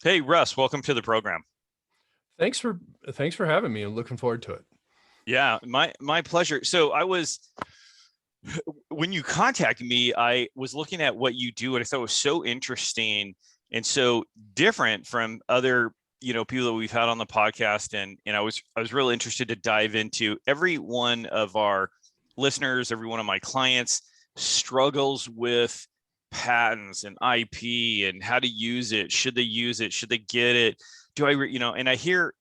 Hey, Russ, welcome to the program. Thanks for thanks for having me. I'm looking forward to it. Yeah, my pleasure. So when you contacted me, I was looking at what you do and I thought it was so interesting and so different from other, people that we've had on the podcast. And I was really interested to dive into every one of our listeners, every one of my clients struggles with patents and IP and how to use it. Should they use it? Should they get it? And I hear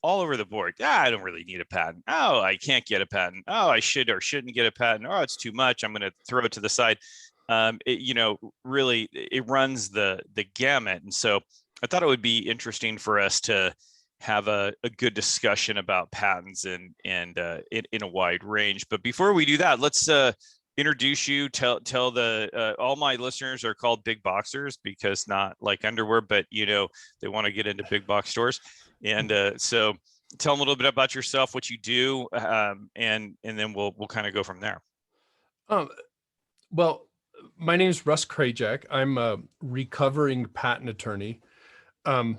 all over the board. I don't really need a patent. Oh, I can't get a patent. Oh, I should or shouldn't get a patent. Oh, it's too much. I'm going to throw it to the side. Really, it runs the gamut. And so I thought it would be interesting for us to have a good discussion about patents in a wide range. But before we do that, let's introduce you. Tell the all my listeners are called big boxers because not like underwear, but they want to get into big box stores. And so tell them a little bit about yourself, what you do, and then we'll kind of go from there. Um, well, my name is Russ Krajec. I'm a recovering patent attorney. Um,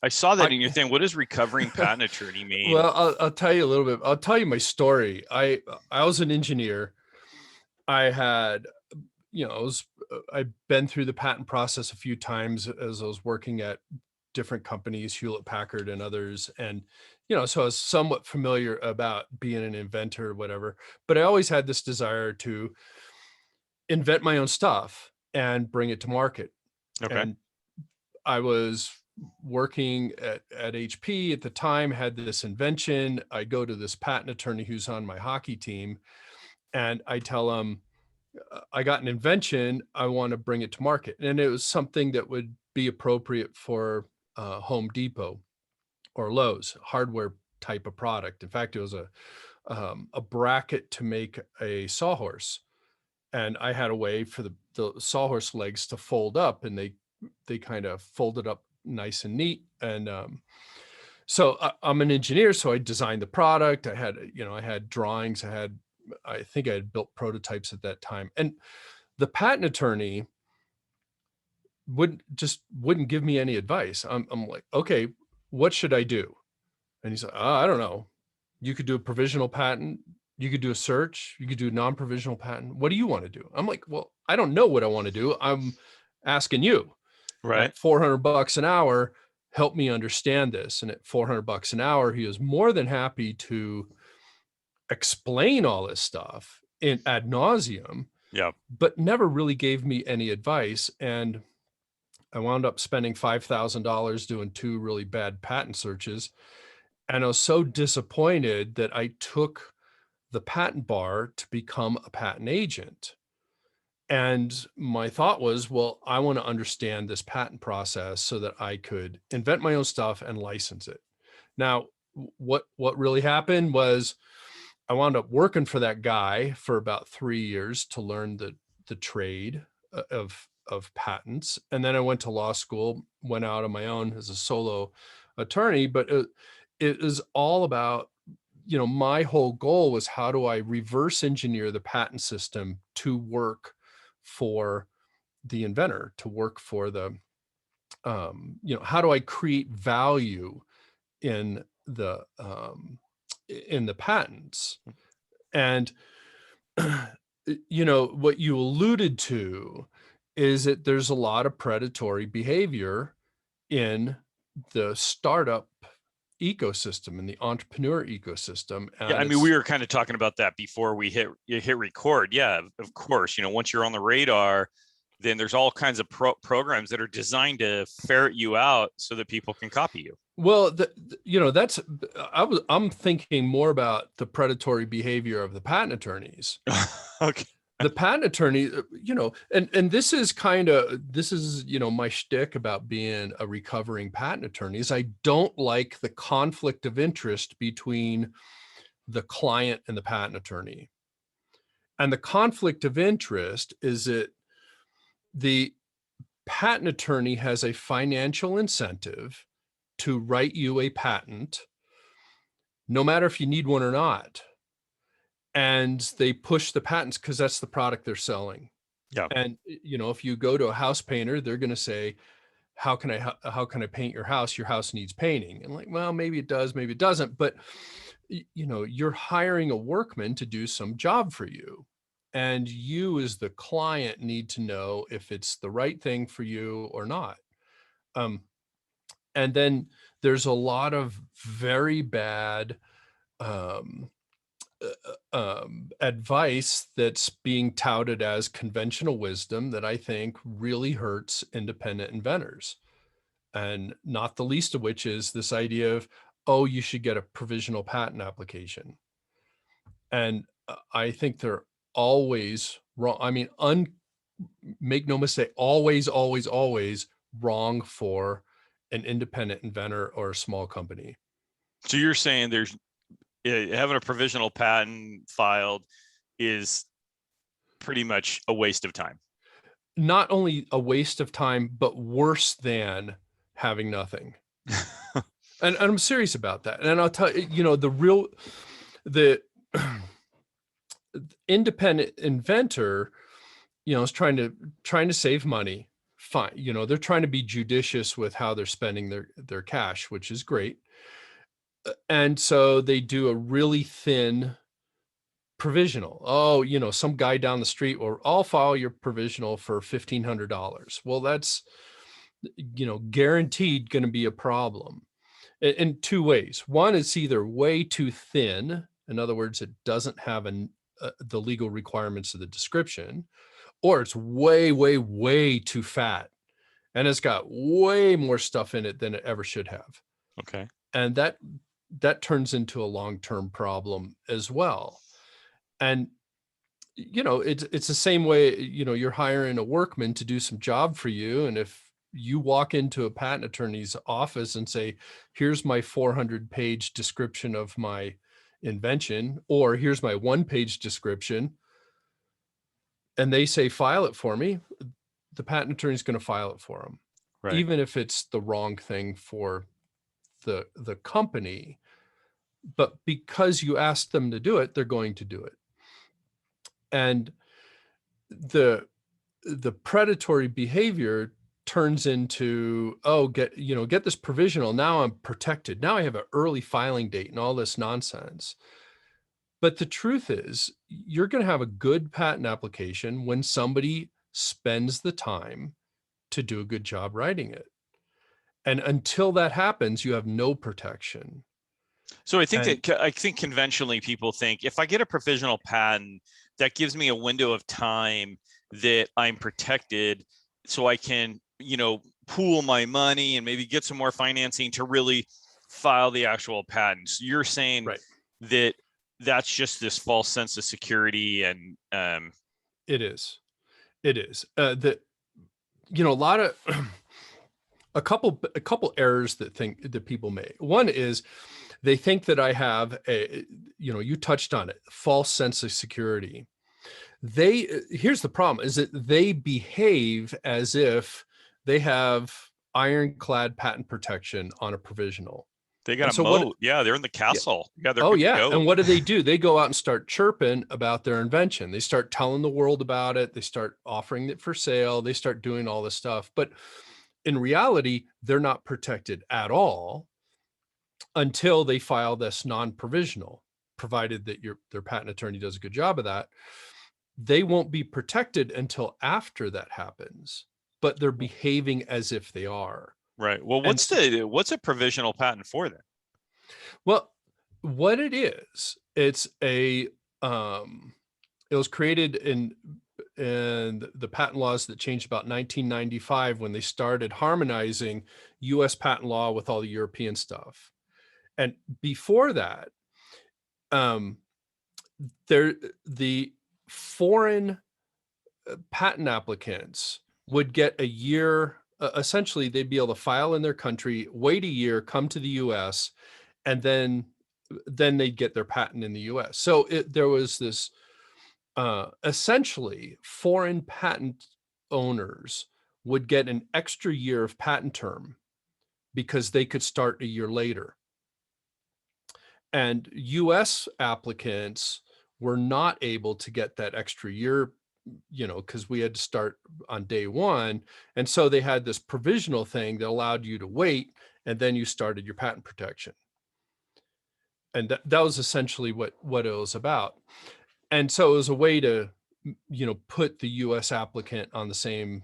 I saw that I in your thing. What does recovering patent attorney mean? well, I'll tell you a little bit. I'll tell you my story. I was an engineer. I had, I've been through the patent process a few times as I was working at different companies, Hewlett Packard and others, and so I was somewhat familiar about being an inventor or whatever. But I always had this desire to invent my own stuff and bring it to market. Okay. And I was working at HP at the time, had this invention. I go to this patent attorney who's on my hockey team, and I tell him, I got an invention. I want to bring it to market. And it was something that would be appropriate for Home Depot or Lowe's, hardware type of product. In fact, it was a bracket to make a sawhorse, and I had a way for the sawhorse legs to fold up, and they kind of folded up nice and neat. And so I'm an engineer, so I designed the product. I had drawings. I think I had built prototypes at that time. And the patent attorney wouldn't give me any advice. I'm like, okay, what should I do? And he's like, I don't know. You could do a provisional patent. You could do a search. You could do a non-provisional patent. What do you want to do? I'm like, well, I don't know what I want to do. I'm asking you. Right. At $400 an hour, help me understand this. And at $400 an hour, he was more than happy to explain all this stuff in ad nauseum, Yeah. but never really gave me any advice. And I wound up spending $5,000 doing two really bad patent searches. And I was so disappointed that I took the patent bar to become a patent agent. And my thought was, well, I want to understand this patent process so that I could invent my own stuff and license it. Now, what really happened was I wound up working for that guy for about 3 years to learn the trade of patents. And then I went to law school, went out on my own as a solo attorney, but it is all about, my whole goal was how do I reverse engineer the patent system to work for the inventor, to work for how do I create value in the patents? And what you alluded to is that there's a lot of predatory behavior in the startup ecosystem, in the entrepreneur ecosystem. Yeah, I And mean, we it's were kind of talking about that before we hit record. Yeah, of course. Once you're on the radar, then there's all kinds of programs that are designed to ferret you out so that people can copy you. well, that's I'm thinking more about the predatory behavior of the patent attorneys. Okay. The patent attorney, and this is my shtick about being a recovering patent attorney is I don't like the conflict of interest between the client and the patent attorney. And the conflict of interest is that the patent attorney has a financial incentive to write you a patent, no matter if you need one or not. And they push the patents because that's the product they're selling. Yeah. And, if you go to a house painter, they're going to say, how can I paint your house? Your house needs painting. And like, well, maybe it does, maybe it doesn't. But you're hiring a workman to do some job for you. And you as the client need to know if it's the right thing for you or not. Um, and then there's a lot of very bad um, advice that's being touted as conventional wisdom that I think really hurts independent inventors. And not the least of which is this idea of, oh, you should get a provisional patent application. And I think they're always wrong. I mean, make no mistake, always, always, always wrong for an independent inventor or a small company. So you're saying there's having a provisional patent filed is pretty much a waste of time. Not only a waste of time, but worse than having nothing. And I'm serious about that. And I'll tell you, the independent inventor, is trying to save money. Fine. They're trying to be judicious with how they're spending their cash, which is great. And so they do a really thin provisional. Oh, some guy down the street, or I'll file your provisional for $1,500. Well, that's, guaranteed going to be a problem in two ways. One, it's either way too thin. In other words, it doesn't have the legal requirements of the description, or it's way, way, way too fat. And it's got way more stuff in it than it ever should have. Okay. And that turns into a long-term problem as well. And it's the same way, you're hiring a workman to do some job for you. And if you walk into a patent attorney's office and say, here's my 400-page description of my invention, or here's my 1-page description, and they say, file it for me, the patent attorney is going to file it for them, Right. even if it's the wrong thing for the company. But because you asked them to do it, they're going to do it. And the predatory behavior turns into, oh, get this provisional. Now I'm protected. Now I have an early filing date and all this nonsense. But the truth is, you're going to have a good patent application when somebody spends the time to do a good job writing it. And until that happens, you have no protection. So I think conventionally people think if I get a provisional patent, that gives me a window of time that I'm protected, so I can, pool my money and maybe get some more financing to really file the actual patents. You're saying right. that that's just this false sense of security, and it is that a lot of a couple errors that people make. One is they think that I have you touched on it, false sense of security. Here's the problem, is that they behave as if they have ironclad patent protection on a provisional. They got a moat. Yeah, they're in the castle. Yeah, they're good to go. And what do? They go out and start chirping about their invention. They start telling the world about it. They start offering it for sale. They start doing all this stuff. But in reality, they're not protected at all until they file this non-provisional, provided that their patent attorney does a good job of that. They won't be protected until after that happens, but they're behaving as if they are. Right. Well, what's a provisional patent for then? Well, what it is, it's it was created in the patent laws that changed about 1995 when they started harmonizing US patent law with all the European stuff. And before that, the foreign patent applicants would get a year. Essentially, they'd be able to file in their country, wait a year, come to the US, and then they'd get their patent in the US. So there was this, essentially, foreign patent owners would get an extra year of patent term because they could start a year later. And US applicants were not able to get that extra year because we had to start on day one. And so they had this provisional thing that allowed you to wait, and then you started your patent protection. And that was essentially what it was about. And so it was a way to, put the US applicant on the same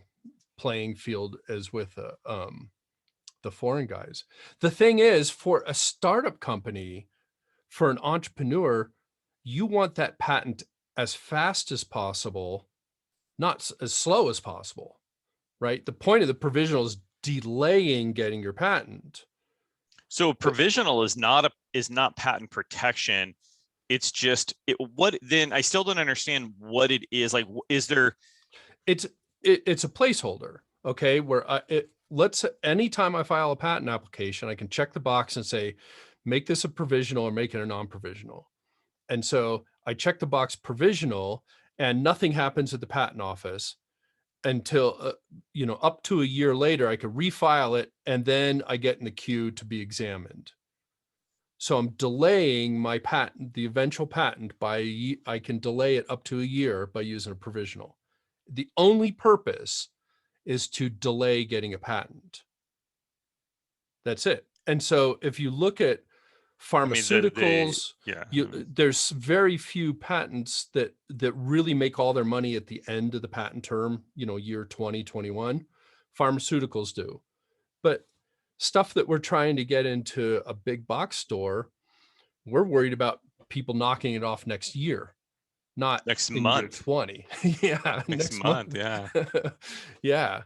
playing field as with the foreign guys. The thing is, for a startup company, for an entrepreneur, you want that patent as fast as possible, not as slow as possible, right? The point of the provisional is delaying getting your patent. So But provisional is not patent protection. It's just what then I still don't understand what it is. Like, is there? it's a placeholder, okay? Where anytime I file a patent application, I can check the box and say, make this a provisional or make it a non-provisional. And so I check the box provisional, and nothing happens at the patent office until, up to a year later, I could refile it, and then I get in the queue to be examined. So I'm delaying my patent, the eventual patent, I can delay it up to a year by using a provisional. The only purpose is to delay getting a patent. That's it. And so if you look at I mean, pharmaceuticals, yeah. there's very few patents that really make all their money at the end of the patent term, year 2021. Pharmaceuticals do. But stuff that we're trying to get into a big box store, we're worried about people knocking it off next year, not Next in year month. 20. Yeah, Next next month. month. Yeah. Yeah.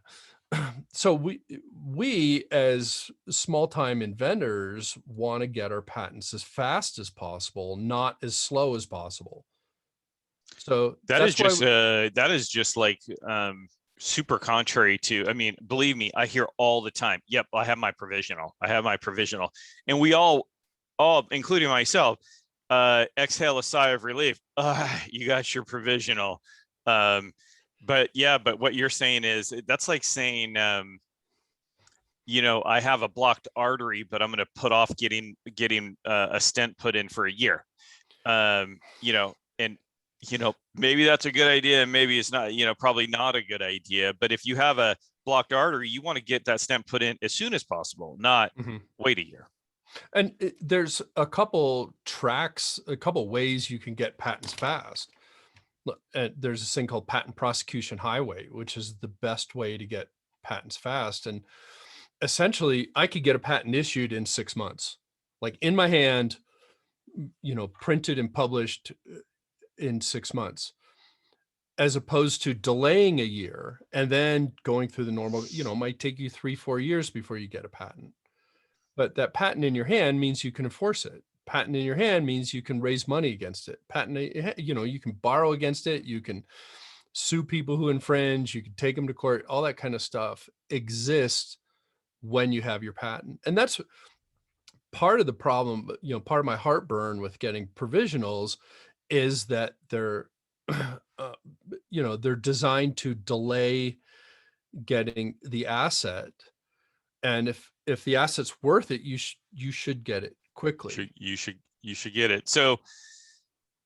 So we as small-time inventors want to get our patents as fast as possible, not as slow as possible. So that's why That is just like super contrary to, I mean, believe me, I hear all the time, yep, I have my provisional. I have my provisional. And we all including myself, exhale a sigh of relief. You got your provisional. But yeah, but what you're saying is that's like saying I have a blocked artery, but I'm going to put off getting a stent put in for a year. And maybe that's a good idea, and maybe it's not. Probably not a good idea. But if you have a blocked artery, you want to get that stent put in as soon as possible, not wait a year. And there's a couple tracks, a couple ways you can get patents fast. There's this thing called patent prosecution highway, which is the best way to get patents fast. And essentially, I could get a patent issued in 6 months, like in my hand, printed and published in 6 months, as opposed to delaying a year and then going through the normal, it might take you 3-4 years before you get a patent. But that patent in your hand means you can enforce it. Patent in your hand means you can raise money against it. Patent, you can borrow against it. You can sue people who infringe. You can take them to court. All that kind of stuff exists when you have your patent. And that's part of the problem, part of my heartburn with getting provisionals is that they're, they're designed to delay getting the asset. And if the asset's worth it, you should get it quickly. You should get it. So,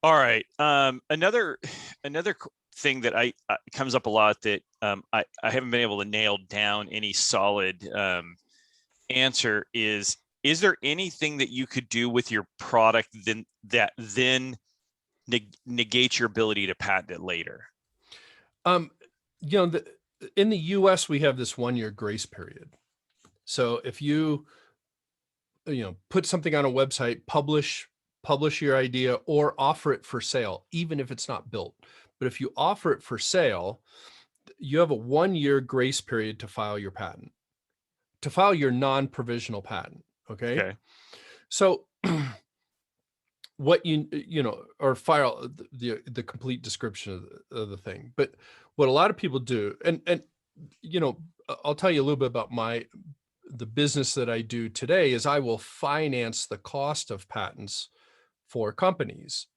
all right. Another thing that I comes up a lot that I haven't been able to nail down any solid answer is there anything that you could do with your product that negates your ability to patent it later? In the US, we have this 1-year grace period. So if you put something on a website, publish your idea or offer it for sale, even if it's not built. But if you offer it for sale, you have a 1-year grace period to file your patent, to file your non-provisional patent. Okay. So what or file the complete description of the thing. But what a lot of people do, and I'll tell you a little bit about the business that I do today is I will finance the cost of patents for companies.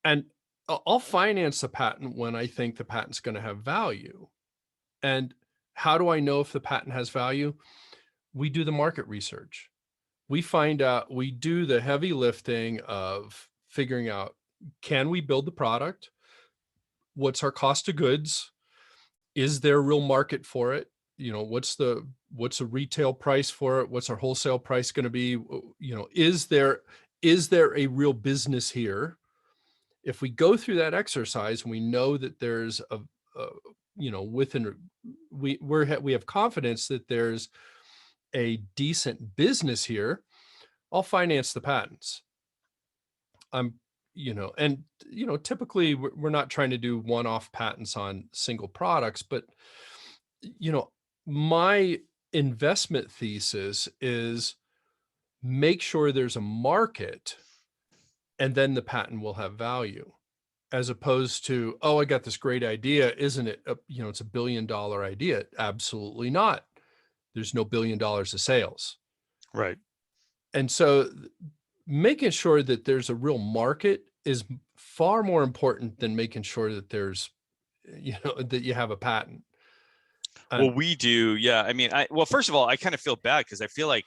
And I'll finance the patent when I think the patent's going to have value. And how do I know if the patent has value? We do the market research. We find out, we do the heavy lifting of figuring out, can we build the product? what's our cost of goods? Is there a real market for it? What's a retail price for it? What's our wholesale price going to be? Is there a real business here? If we go through that exercise and we know that there's we have confidence that there's a decent business here, I'll finance the patents. Typically we're not trying to do one-off patents on single products, but my investment thesis is make sure there's a market and then the patent will have value, as opposed to, oh, I got this great idea. Isn't it? It's $1 billion idea. Absolutely not. There's no $1 billion of sales. Right. And so making sure that there's a real market is far more important than making sure that there's, that you have a patent. Well, we do. Yeah. I mean, first of all, I kind of feel bad because I feel like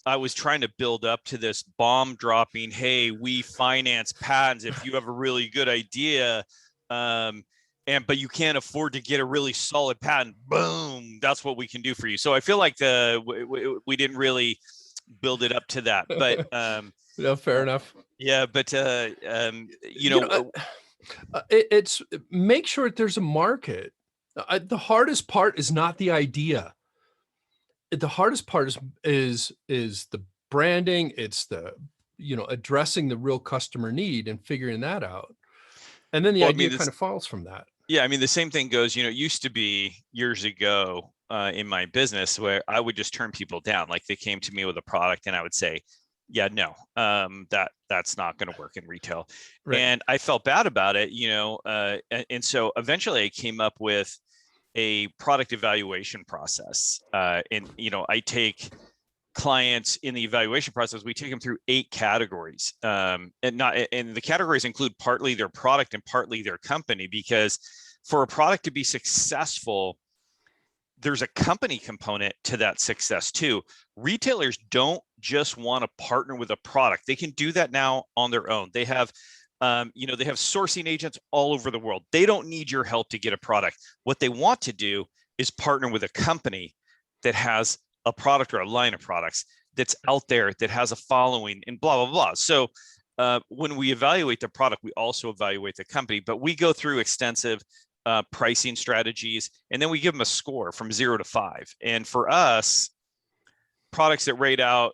I was trying to build up to this bomb dropping. Hey, we finance patents if you have a really good idea. But you can't afford to get a really solid patent. Boom. That's what we can do for you. So I feel like we didn't really build it up to that, but, no, fair enough. Yeah. But, it's make sure that there's a market. The hardest part is not the idea. The hardest part is the branding. It's the, addressing the real customer need and figuring that out. And then the idea kind of falls from that. Yeah. I mean, the same thing goes, it used to be years ago in my business where I would just turn people down. Like they came to me with a product and I would say, yeah, no, that's not going to work in retail. Right. And I felt bad about it, and so eventually I came up with a product evaluation process. And, I take clients in the evaluation process, we take them through 8 categories. And the categories include partly their product and partly their company, because for a product to be successful, there's a company component to that success too. Retailers don't just want to partner with a product. They can do that now on their own. They have, they have sourcing agents all over the world. They don't need your help to get a product. What they want to do is partner with a company that has a product or a line of products that's out there, that has a following, and blah, blah, blah. So when we evaluate the product, we also evaluate the company, but we go through extensive pricing strategies, and then we give them a score from 0 to 5. And for us, products that rate out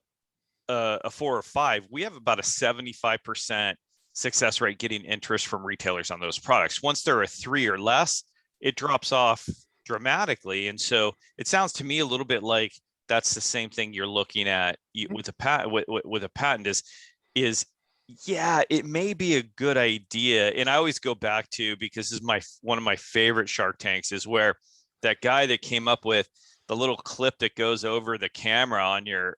a 4 or 5, we have about a 75% success rate getting interest from retailers on those products. Once they're a 3 or less, it drops off dramatically. And so it sounds to me a little bit like that's the same thing you're looking at with a patent. With a patent is yeah, it may be a good idea. And I always go back to, because this is one of my favorite Shark Tanks, is where that guy that came up with the little clip that goes over the camera on your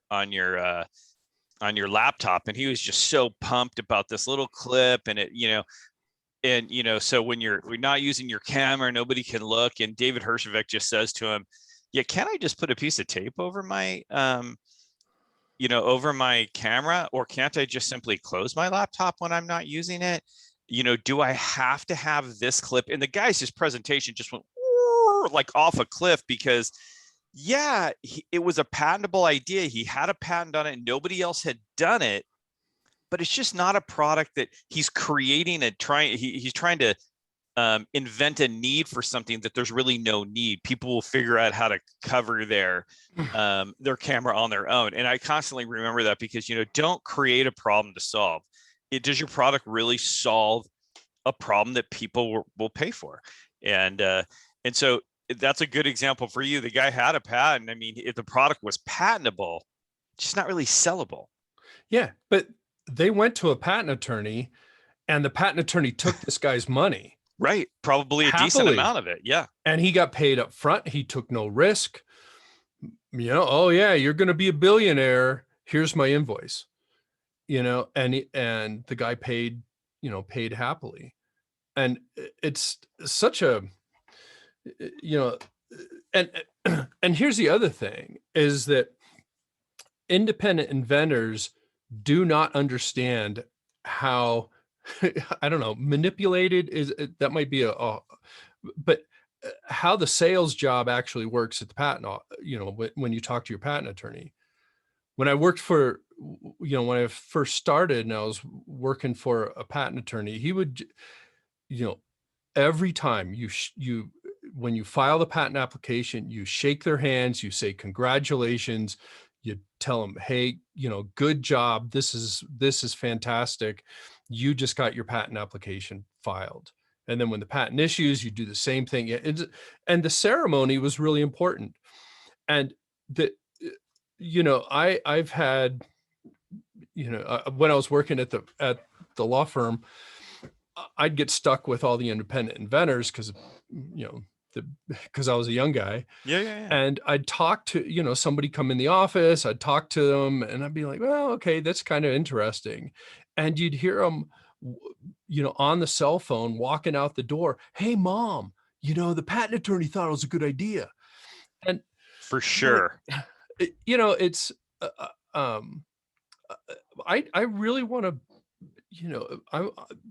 laptop, and he was just so pumped about this little clip, and it, so when we're not using your camera, nobody can look, and David Hershovic just says to him, yeah, can't I just put a piece of tape over my over my camera, or can't I just simply close my laptop when I'm not using it? Do I have to have this clip? And the guy's just presentation just went like off a cliff, because yeah, it was a patentable idea. He had a patent on it. Nobody else had done it, but it's just not a product that he's creating he's trying to invent a need for something that there's really no need. People will figure out how to cover their camera on their own. And I constantly remember that, because, don't create a problem to solve. Does your product really solve a problem that people will pay for? And so that's a good example for you. The guy had a patent. I mean, if the product was patentable, it's just not really sellable. Yeah, but they went to a patent attorney, and the patent attorney took this guy's money. Right. Probably a decent amount of it. Yeah. And he got paid up front. He took no risk. Oh yeah, you're going to be a billionaire. Here's my invoice. And the guy paid happily. And it's such a, and here's the other thing, is that independent inventors do not understand how I don't know, manipulated is that might be but how the sales job actually works at the when you talk to your patent attorney. When I worked for, when I first started and I was working for a patent attorney, he would, you know, every time when you file the patent application, you shake their hands, you say, congratulations, you tell them, hey, good job. This is fantastic. You just got your patent application filed. And then when the patent issues, you do the same thing. And the ceremony was really important. And the, I've had, when I was working at the law firm, I'd get stuck with all the independent inventors because, you know, because I was a young guy, Yeah, yeah, yeah. and I'd talk to, somebody come in the office, I'd talk to them and I'd be like, well, okay, that's kind of interesting. And you'd hear them, on the cell phone walking out the door. Hey, mom, the patent attorney thought it was a good idea. And For like, sure. it's, um, I really want to,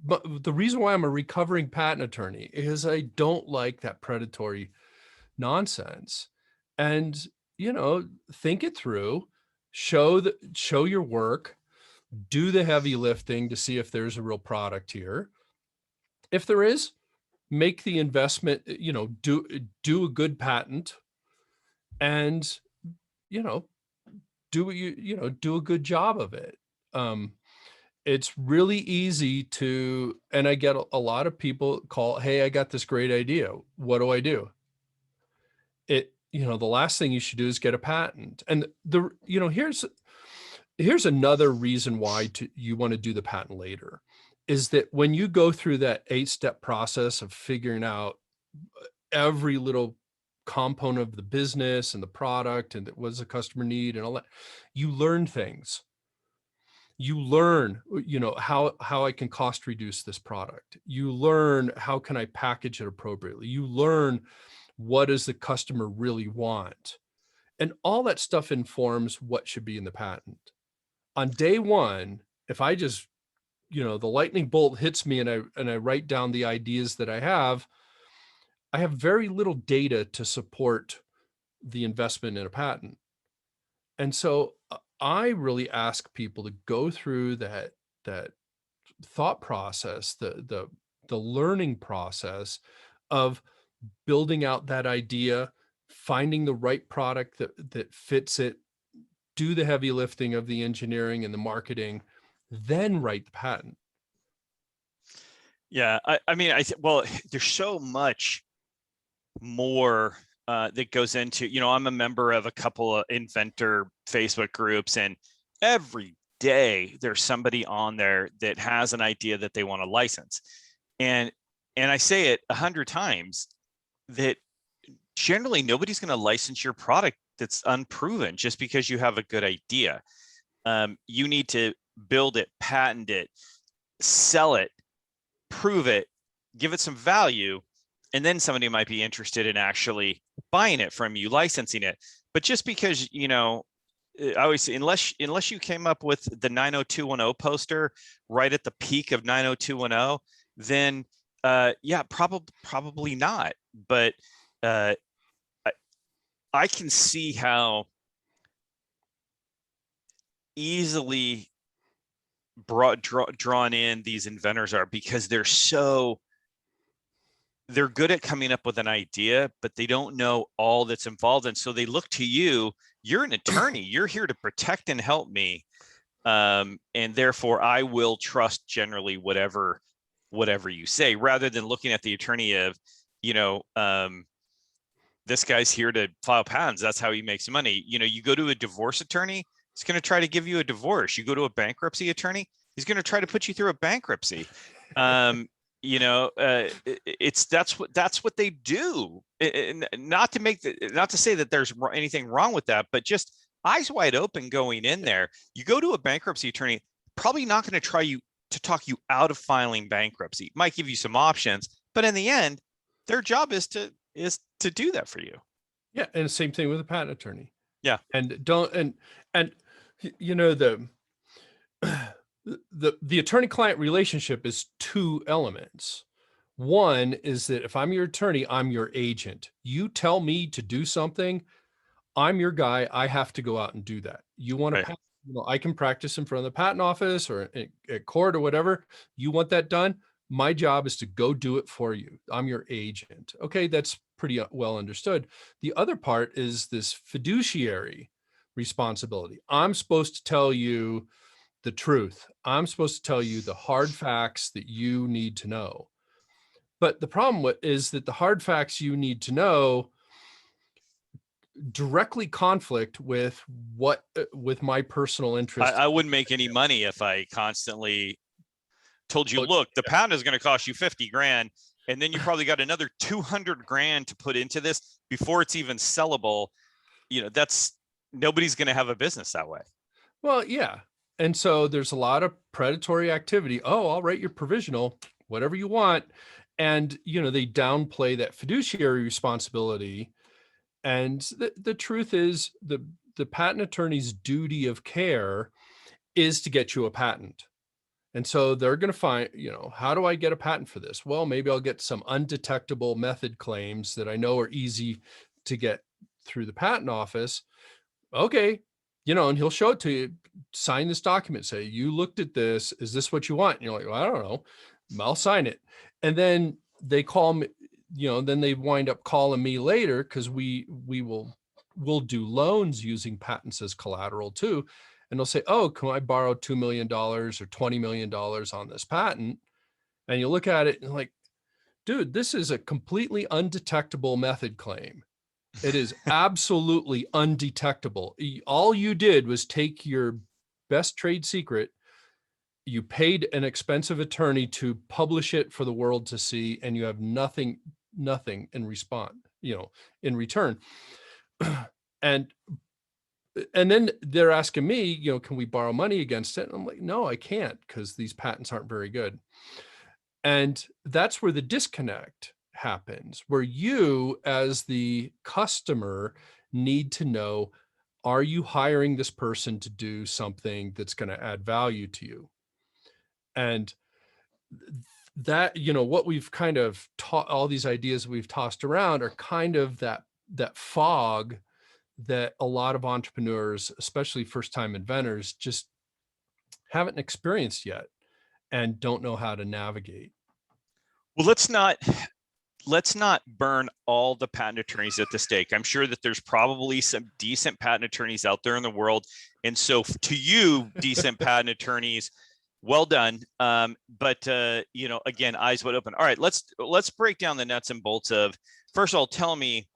but the reason why I'm a recovering patent attorney is I don't like that predatory nonsense. And, think it through, show your work, do the heavy lifting to see if there's a real product here. If there is, make the investment, do a good patent, and, you know, do what do a good job of it. It's really easy to, and I get a lot of people call, hey, I got this great idea. What do I do? The last thing you should do is get a patent. And here's another reason why you want to do the patent later, is that when you go through that 8-step process of figuring out every little component of the business and the product and what does the customer need and all that, you learn things. You learn, how I can cost reduce this product. You learn, how can I package it appropriately? You learn, what does the customer really want? And all that stuff informs what should be in the patent. On day one, if I just, the lightning bolt hits me and I write down the ideas that I have very little data to support the investment in a patent. And so I really ask people to go through that thought process, the learning process of building out that idea, finding the right product that fits it, do the heavy lifting of the engineering and the marketing, then write the patent. Yeah. I mean, well, there's so much more that goes into, I'm a member of a couple of inventor Facebook groups, and every day there's somebody on there that has an idea that they want to license. And I say it 100 times that generally nobody's going to license your product that's unproven just because you have a good idea. You need to build it, patent it, sell it, prove it, give it some value, and then somebody might be interested in actually buying it from you, licensing it. But just because, I always say, unless you came up with the 90210 poster right at the peak of 90210, then yeah, probably not. But I can see how easily drawn in these inventors are, because they're good at coming up with an idea, but they don't know all that's involved. And so they look to you. You're an attorney. You're here to protect and help me. And therefore, I will trust generally whatever you say, rather than looking at the attorney of, this guy's here to file patents. That's how he makes money. You go to a divorce attorney, he's going to try to give you a divorce. You go to a bankruptcy attorney, he's going to try to put you through a bankruptcy. That's what they do. Not to say that there's anything wrong with that, but just eyes wide open going in there. You go to a bankruptcy attorney, probably not going to try to talk you out of filing bankruptcy. Might give you some options, but in the end, their job is to do that for you. Yeah, and the same thing with a patent attorney. Yeah. And don't and you know the The attorney-client relationship is two elements. One is that if I'm your attorney, I'm your agent. You tell me to do something, I'm your guy. I have to go out and do that. You want to Right. patent, I can practice in front of the patent office or at court or whatever. You want that done? My job is to go do it for you. I'm your agent. Okay, that's pretty well understood. The other part is this fiduciary responsibility. I'm supposed to tell you the truth. I'm supposed to tell you the hard facts that you need to know. But the problem is that the hard facts you need to know directly conflict with my personal interest. I wouldn't make any money if I constantly told you, look, the pound is going to cost you 50 grand. And then you probably got another 200 grand to put into this before it's even sellable. That's nobody's going to have a business that way. Well, yeah. And so there's a lot of predatory activity. Oh, I'll write your provisional, whatever you want. And, they downplay that fiduciary responsibility. And the truth is the patent attorney's duty of care is to get you a patent. And so they're going to find, how do I get a patent for this? Well, maybe I'll get some undetectable method claims that I know are easy to get through the patent office. Okay. And he'll show it to you, sign this document, say, you looked at this. Is this what you want? And you're like, well, I don't know. I'll sign it. And then they call me, then they wind up calling me later because we'll do loans using patents as collateral too. And they'll say, oh, can I borrow $2 million or $20 million on this patent? And you look at it and like, dude, this is a completely undetectable method claim. It is absolutely undetectable. All you did was take your best trade secret, you paid an expensive attorney to publish it for the world to see, and you have nothing in response, in return. And then they're asking me, can we borrow money against it? And I'm like, no, I can't, because these patents aren't very good. And that's where the disconnect happens, where you as the customer need to know, are you hiring this person to do something that's going to add value to you? And that, what we've kind of taught, all these ideas we've tossed around are kind of that fog that a lot of entrepreneurs, especially first-time inventors, just haven't experienced yet and don't know how to navigate. Well, let's not burn all the patent attorneys at the stake. I'm sure that there's probably some decent patent attorneys out there in the world. And so to you, decent patent attorneys, well done. But again, eyes wide open. All right, let's break down the nuts and bolts of, first of all, tell me,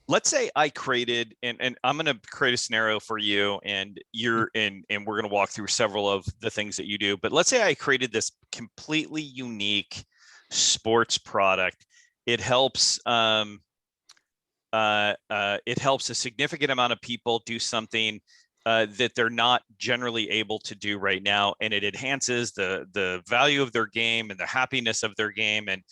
let's say I created, and I'm going to create a scenario for you, and we're going to walk through several of the things that you do. But let's say I created this completely unique sports product. It helps a significant amount of people do something that they're not generally able to do right now, and it enhances the value of their game and the happiness of their game. And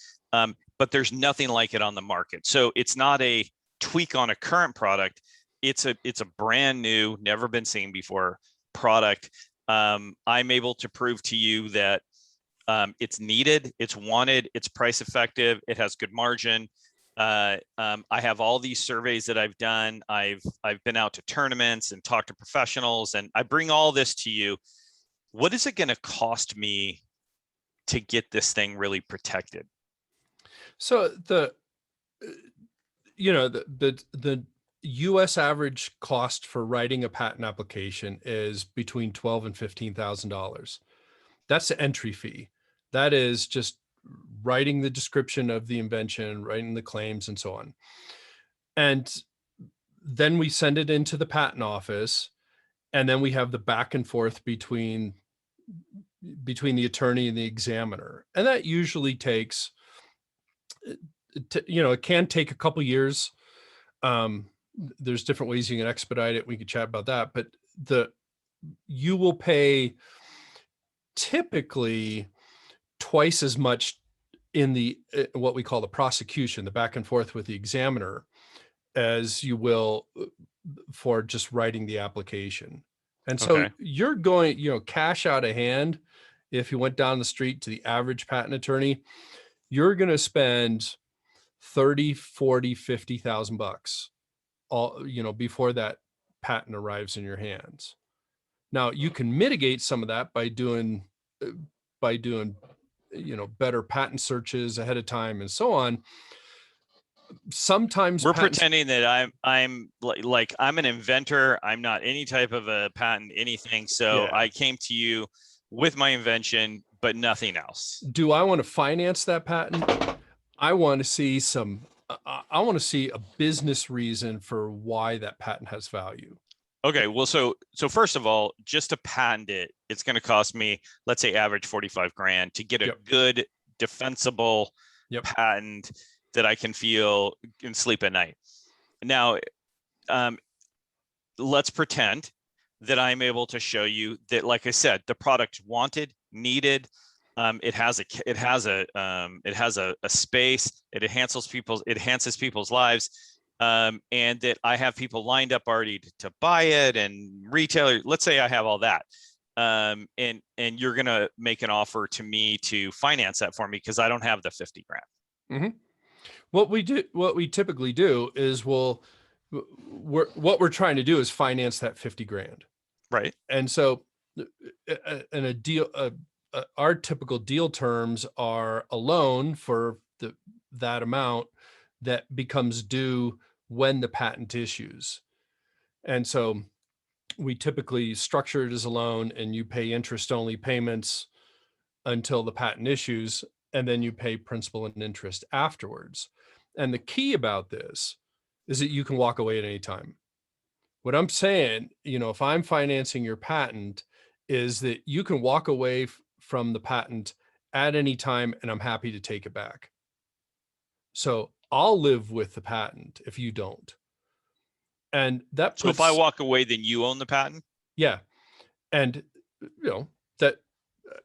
but there's nothing like it on the market. So it's not a tweak on a current product. It's a brand new, never been seen before product. I'm able to prove to you that it's needed, it's wanted, it's price effective, it has good margin. I have all these surveys that I've done. I've been out to tournaments and talked to professionals, and I bring all this to you. What is it going to cost me to get this thing really protected? So the US average cost for writing a patent application is between $12,000 and $15,000. That's the entry fee. That is just writing the description of the invention, writing the claims, and so on. And then we send it into the patent office, and then we have the back and forth between the attorney and the examiner. And that usually takes, it can take a couple years. There's different ways you can expedite it. We could chat about that, but you will pay typically twice as much in the what we call the prosecution, the back and forth with the examiner, as you will for just writing the application. And so Okay. you're going, cash out of hand. If you went down the street to the average patent attorney, you're going to spend 30, 40, 50,000 bucks all, before that patent arrives in your hands. Now you can mitigate some of that uh, by doing, better patent searches ahead of time and so on. Sometimes We're patents, pretending that I'm like I'm an inventor. I'm not any type of a patent anything. So yeah. I came to you with my invention, but nothing else. Do I want to finance that patent? I want to see I want to see a business reason for why that patent has value. Okay, well, so first of all, just to patent it, it's going to cost me, let's say, average 45 grand to get a Yep. good defensible Yep. patent that I can feel and sleep at night. Now, um, let's pretend that I'm able to show you that, like I said, the product wanted, needed. It has a space. It enhances people's lives. And that I have people lined up already to buy it, and retailer. Let's say I have all that, and you're gonna make an offer to me to finance that for me because I don't have the 50 grand. Mm-hmm. What we typically do is what we're trying to do is finance that 50 grand. Right. And so in a deal, our typical deal terms are a loan for that amount that becomes due when the patent issues. And so we typically structure it as a loan, and you pay interest only payments until the patent issues, and then you pay principal and interest afterwards. And the key about this is that you can walk away at any time. What I'm saying, if I'm financing your patent, is that you can walk away from the patent at any time, and I'm happy to take it back. So I'll live with the patent if you don't. And that So if I puts, walk away, then you own the patent. yeah. And, that,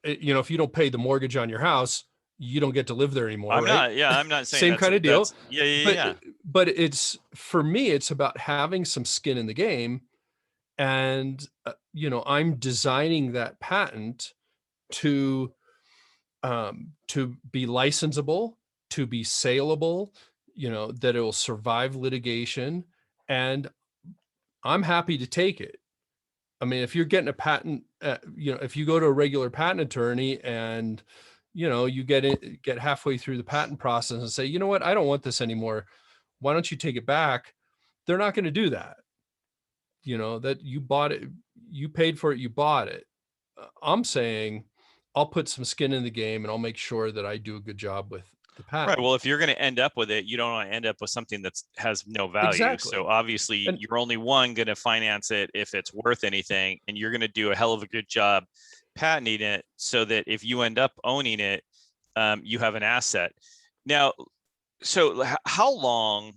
if you don't pay the mortgage on your house, you don't get to live there anymore, I'm right? not. Yeah, I'm not saying Same kind of deal. that's. Yeah, yeah, But yeah. but it's, for me, it's about having some skin in the game. And I'm designing that patent to be licensable, to be saleable, that it will survive litigation, and I'm happy to take it. I mean, if you're getting a patent, if you go to a regular patent attorney and you get halfway through the patent process and say, you know what, I don't want this anymore, why don't you take it back? They're not going to do that. That you bought it, you paid for it, you bought it. I'm saying I'll put some skin in the game, and I'll make sure that I do a good job with the Right. patent. Well, if you're going to end up with it, you don't want to end up with something that has no value. So Exactly. obviously, And you're only one going to finance it if it's worth anything, and you're going to do a hell of a good job patenting it so that if you end up owning it, you have an asset. Now, so how long,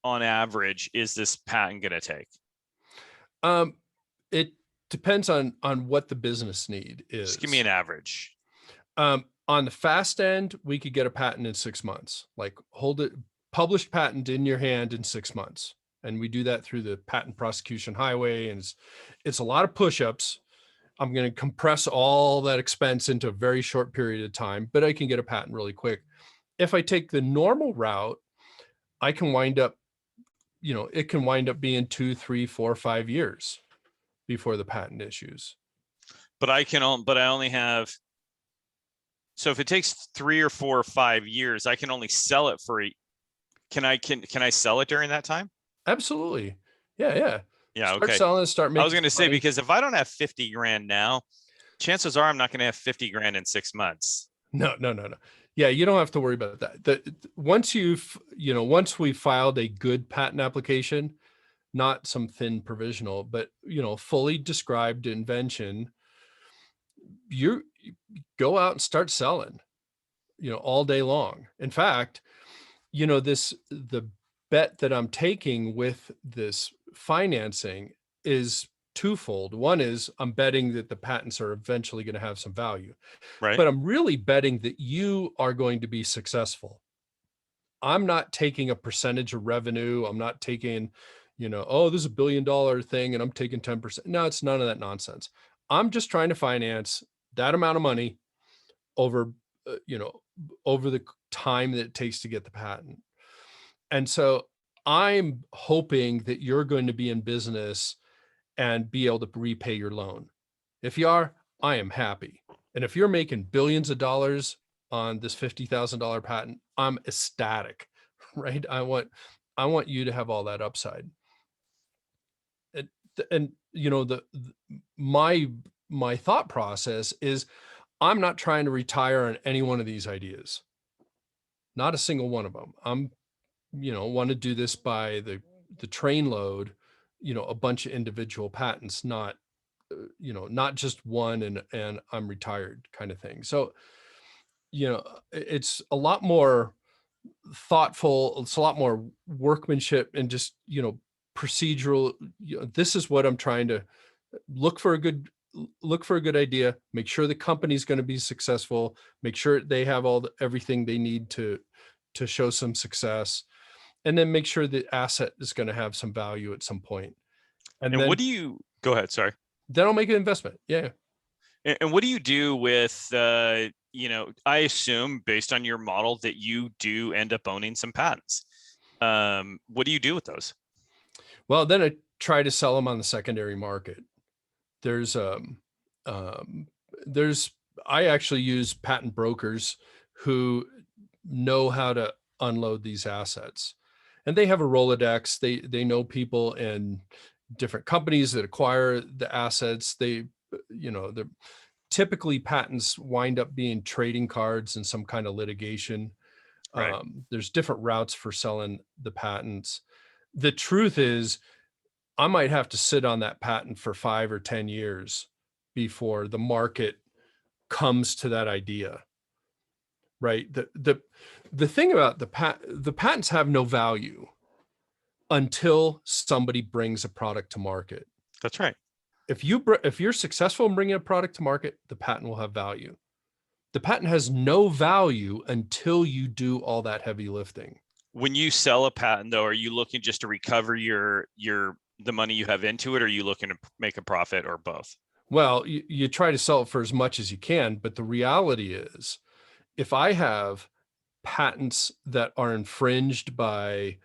on average, is this patent going to take? um, it depends on what the business need Just give me an is. average. On the fast end, we could get a patent in 6 months, like hold it, published patent in your hand in 6 months. And we do that through the patent prosecution highway. And it's a lot of push-ups. I'm going to compress all that expense into a very short period of time, but I can get a patent really quick. If I take the normal route, I can wind up, it can wind up being 2, 3, 4, 5 years before the patent issues. But I only have. So if it takes 3 or 4 or 5 years, I can only sell it for. Can I sell it during that time? Absolutely. Yeah. Yeah. Yeah. Start Okay. selling, start I was making going to some say, money. because if I don't have 50 grand now, chances are I'm not going to have 50 grand in 6 months. No, no, no, no. Yeah, you don't have to worry about that. Once we filed a good patent application, not some thin provisional, but fully described invention, you go out and start selling, all day long. In fact, the bet that I'm taking with this financing is twofold. One is I'm betting that the patents are eventually going to have some value, Right. but I'm really betting that you are going to be successful. I'm not taking a percentage of revenue. I'm not taking, oh, this is $1 billion thing and I'm taking 10%. No, it's none of that nonsense. I'm just trying to finance that amount of money over, over the time that it takes to get the patent. And so I'm hoping that you're going to be in business and be able to repay your loan. If you are, I am happy. And if you're making billions of dollars on this $50,000 patent, I'm ecstatic, right? I want you to have all that upside. And, and my thought process is I'm not trying to retire on any one of these ideas. Not a single one of them. I'm, want to do this by the train load, a bunch of individual patents, not not just one and I'm retired kind of thing. So, it's a lot more thoughtful, it's a lot more workmanship and just, procedural. This is what I'm trying to look for a good idea, make sure the company's going to be successful, make sure they have everything they need to show some success, and then make sure the asset is going to have some value at some point. And And then what do you go ahead? Sorry. I'll make an investment. Yeah. And what do you do with, I assume based on your model that you do end up owning some patents. What do you do with those? Well, then I try to sell them on the secondary market. There's um, there's I actually use patent brokers who know how to unload these assets, and they have a Rolodex. They know people in different companies that acquire the assets. They're typically patents wind up being trading cards in some kind of litigation. Right. There's different routes for selling the patents. The truth is, I might have to sit on that patent for 5 or 10 years before the market comes to that idea, right? The thing about the patents have no value until somebody brings a product to market. That's right. If you're successful in bringing a product to market, the patent will have value. The patent has no value until you do all that heavy lifting. When you sell a patent, though, are you looking just to recover the money you have into it, or are you looking to make a profit, or both? Well, you try to sell it for as much as you can, but the reality is, if I have patents that are infringed by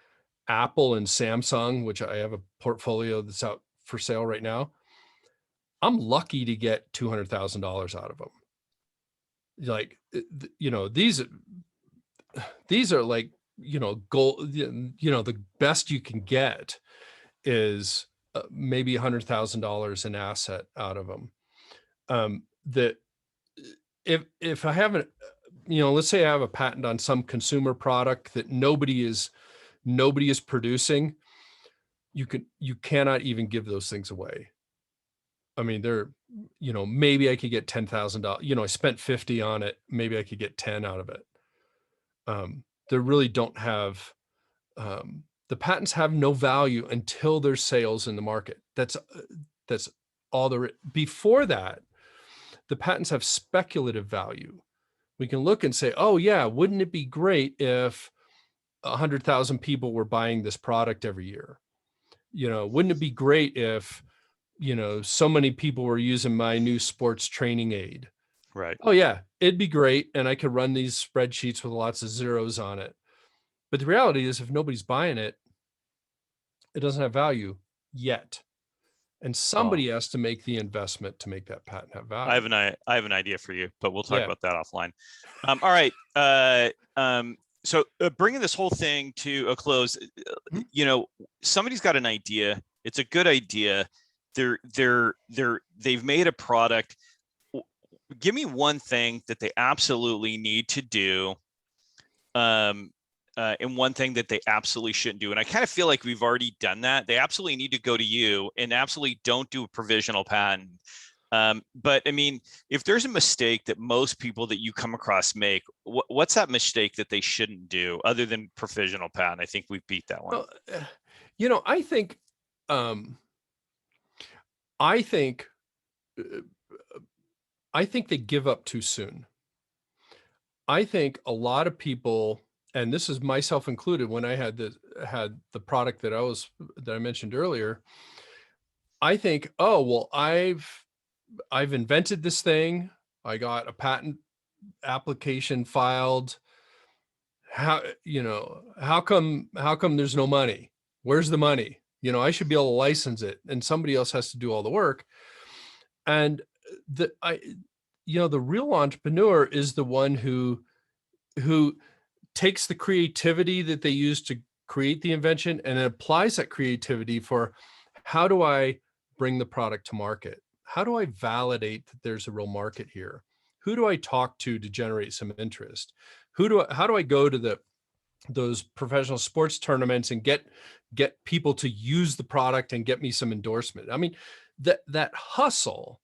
Apple and Samsung, which I have a portfolio that's out for sale right now, I'm lucky to get $200,000 out of them. Like, these are like, gold, the best you can get is maybe $100,000 in asset out of them. That if I haven't, let's say I have a patent on some consumer product that nobody is producing, you cannot even give those things away. I mean, they're, maybe I could get $10,000. I spent 50 on it. Maybe I could get 10 out of it. They really don't have, the patents have no value until there's sales in the market. That's all there. Before that, the patents have speculative value. We can look and say, oh yeah, wouldn't it be great if 100,000 people were buying this product every year? Wouldn't it be great if, so many people were using my new sports training aid? Right. Oh yeah, it'd be great. And I could run these spreadsheets with lots of zeros on it. But the reality is, if nobody's buying it, it doesn't have value yet. And Well, somebody has to make the investment to make that patent have I value. have an idea for you, but we'll talk Yeah. about that offline. All right. So bringing this whole thing to a close, Mhm. somebody's got an idea. It's a good idea. They've made a product. Give me one thing that they absolutely need to do, and one thing that they absolutely shouldn't do. And I kind of feel like we've already done that. They absolutely need to go to you and absolutely don't do a provisional patent. But I mean, if there's a mistake that most people that you come across make, what's that mistake that they shouldn't do other than provisional patent? I think we beat that one. Well, I think, um, I think, uh, I think they give up too soon. I think a lot of people and this is myself included, when I had the product that I mentioned earlier, I think, oh, well, I've invented this thing. I got a patent application filed. How come there's no money? Where's the money? I should be able to license it, and somebody else has to do all the work. And the real entrepreneur is the one who takes the creativity that they use to create the invention and applies that creativity for, how do I bring the product to market? How do I validate that there's a real market here? Who do I talk to generate some interest? How do I go to those professional sports tournaments and get people to use the product and get me some endorsement? I mean, that hustle,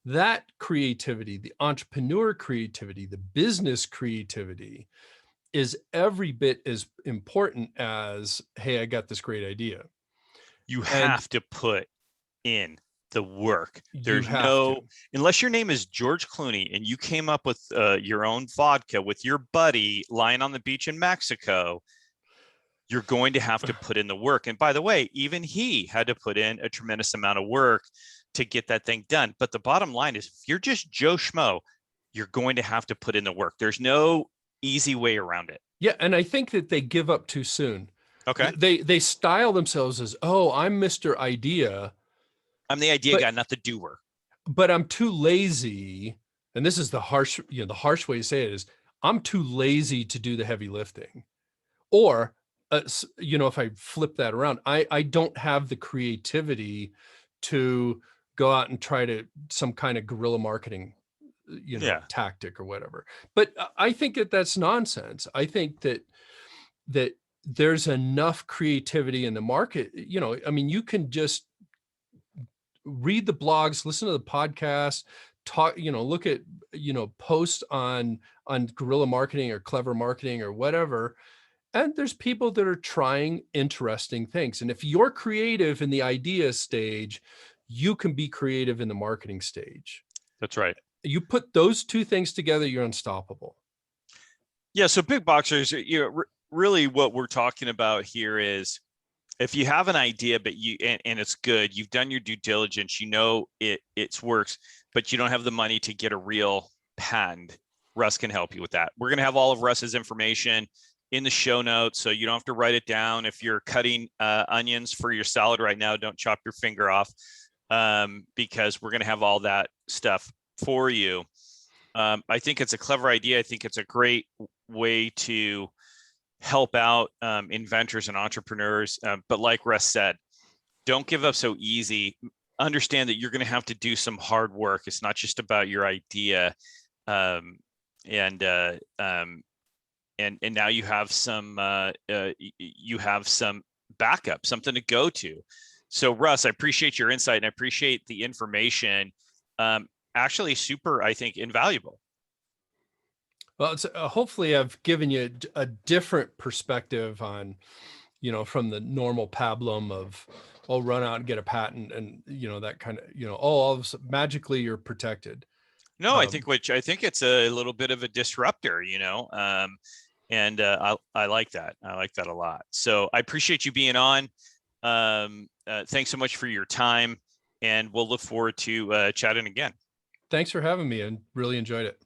that creativity, the entrepreneur creativity, the business creativity is every bit as important as, hey, I got this great idea. You And have to put in the work. you There's have to. unless your name is George Clooney and you came up with your own vodka with your buddy lying on the beach in Mexico, you're going to have to put in the work. And by the way, even he had to put in a tremendous amount of work to get that thing done. But the bottom line is, if you're just Joe Schmo, you're going to have to put in the work. There's no easy way around it. Yeah, and I think that they give up too soon. Okay. They style themselves as, oh, I'm Mr. Idea, I'm the idea but guy, not the doer. but I'm too lazy. And this is the harsh way to say it is, I'm too lazy to do the heavy lifting. Or, if I flip that around, I don't have the creativity to go out and try to some kind of guerrilla marketing, Yeah. tactic or whatever. But I think that that's nonsense. I think that there's enough creativity in the market. I mean, you can just read the blogs, listen to the podcast, talk, look at, posts on guerrilla marketing or clever marketing or whatever. And there's people that are trying interesting things. And if you're creative in the idea stage, you can be creative in the marketing stage. That's right. You put those two things together, you're unstoppable. Yeah. So big boxers, really what we're talking about here is, if you have an idea, but and it's good, you've done your due diligence, it works, but you don't have the money to get a real patent, Russ can help you with that. We're going to have all of Russ's information in the show notes, so you don't have to write it down. If you're cutting onions for your salad right now, don't chop your finger off, because we're going to have all that stuff for you. I think it's a clever idea. I think it's a great way to help out inventors and entrepreneurs. But like Russ said, don't give up so easy. Understand that you're going to have to do some hard work. It's not just about your idea. And now you have some backup, something to go to. So Russ, I appreciate your insight and I appreciate the information. Actually super, I think, invaluable. Well, it's hopefully I've given you a different perspective on, from the normal pablum of, oh, run out and get a patent and, that kind of, all of a sudden, magically you're protected. No, I think it's a little bit of a disruptor, and I like that. I like that a lot. So I appreciate you being on. Thanks so much for your time, and we'll look forward to chatting again. Thanks for having me, and really enjoyed it.